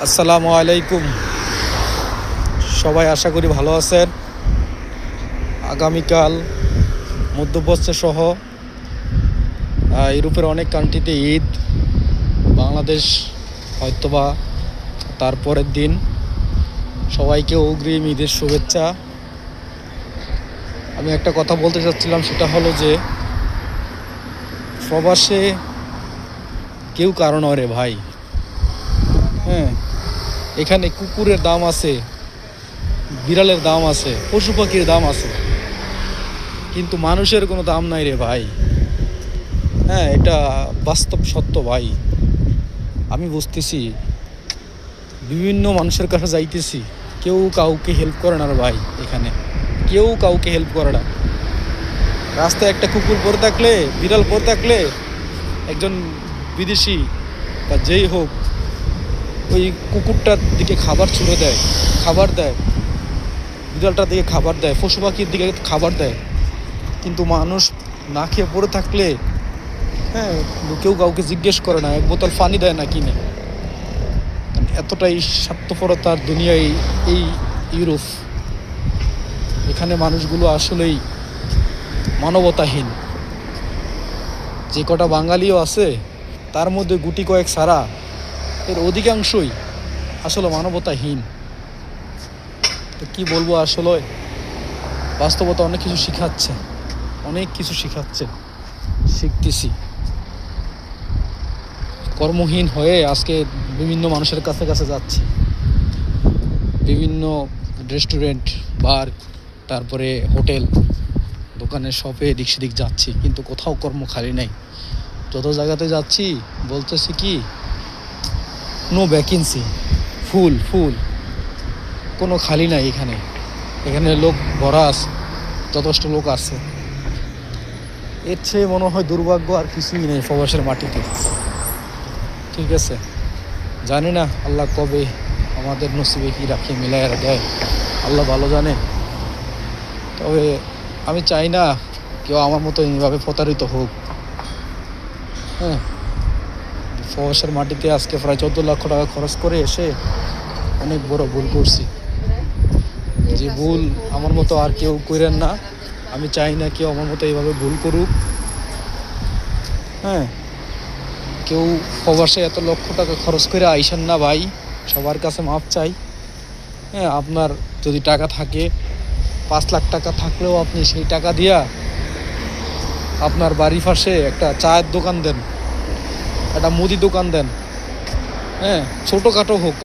আসসালামু আলাইকুম। সবাই আশা করি ভালো আছেন। আগামীকাল মধ্যপ্রাচ্য সহ ইউরোপের অনেক কান্ট্রিতে ঈদ, বাংলাদেশ হয়তোবা তারপরের দিন। সবাইকে অগ্রিম ঈদের শুভেচ্ছা। আমি একটা কথা বলতে চাচ্ছিলাম, সেটা হলো যে প্রবাসে কেউ কারো নয় রে ভাই। হ্যাঁ, এখানে কুকুরের দাম আছে, বিড়ালের দাম আছে, পশু পাখির দাম আছে, কিন্তু মানুষের কোনো দাম নাই রে ভাই। হ্যাঁ, এটা বাস্তব সত্য ভাই। আমি বুঝতেছি, বিভিন্ন মানুষের কাছে যাইতেছি, কেউ কাউকে হেল্প করে না রে ভাই। এখানে কেউ কাউকে হেল্প করে না। রাস্তায় একটা কুকুর পড়ে থাকলে, বিড়াল পড়ে থাকলে, একজন বিদেশি বা যেই হোক ওই কুকুরটার দিকে খাবার ছুঁড়ে দেয়, খাবার দেয়, বিড়ালটার দিকে খাবার দেয়, পশু পাখির দিকে খাবার দেয়। কিন্তু মানুষ না খেয়ে পড়ে থাকলে, হ্যাঁ, কেউ কাউকে জিজ্ঞেস করে না, এক বোতল পানি দেয় না কিনে। এতটাই স্বার্থপরতার দুনিয়ায় এই ইউরোপ। এখানে মানুষগুলো আসলেই মানবতাহীন। যে কটা বাঙালিও আছে তার মধ্যে গুটি কয়েক ছাড়া এর অধিকাংশই আসলে মানবতাহীন। তো কী বলবো, আসলে বাস্তবতা অনেক কিছু শিখাচ্ছে, অনেক কিছু শিখতেছি। কর্মহীন হয়ে আজকে বিভিন্ন মানুষের কাছে কাছে যাচ্ছি, বিভিন্ন রেস্টুরেন্ট, বার, তারপরে হোটেল, দোকানে, শপে এদিক সেদিক যাচ্ছি, কিন্তু কোথাও কর্ম খালি নাই। যত জায়গাতে যাচ্ছি বলতেছি কি, নো ভ্যাকেন্সি, ফুল ফুল, কোনো খালি নাই। এখানে লোক ভরা আছে, যথেষ্ট লোক আছে। এর চেয়ে মনে হয় দুর্ভাগ্য আর কিছুই নেই প্রবাসের মাটিতে। ঠিক আছে, জানি না আল্লাহ কবে আমাদের নসিবে কি রাখে, মিলাইয়া দেয়, আল্লাহ ভালো জানে। তবে আমি চাই না কেউ আমার মতো এইভাবে প্রতারিত হোক। হ্যাঁ, প্রবাসের মাটিতে আজকে প্রায় 14 লক্ষ টাকা খরচ করে এসে অনেক বড় ভুল করছি। যে ভুল আমার মতো আর কেউ করেন না। আমি চাই না কেউ আমার মতো এইভাবে ভুল করুক। হ্যাঁ, কেউ প্রবাসে এত লক্ষ টাকা খরচ করে আইসেন না ভাই, সবার কাছে মাপ চাই। হ্যাঁ, আপনার যদি টাকা থাকে, 5 লাখ টাকা থাকলেও আপনি সেই টাকা দিয়া আপনার বাড়ির পাশে একটা চায়ের দোকান দেন, একটা মুদি দোকান দেন। হ্যাঁ, ছোটোখাটো হোক।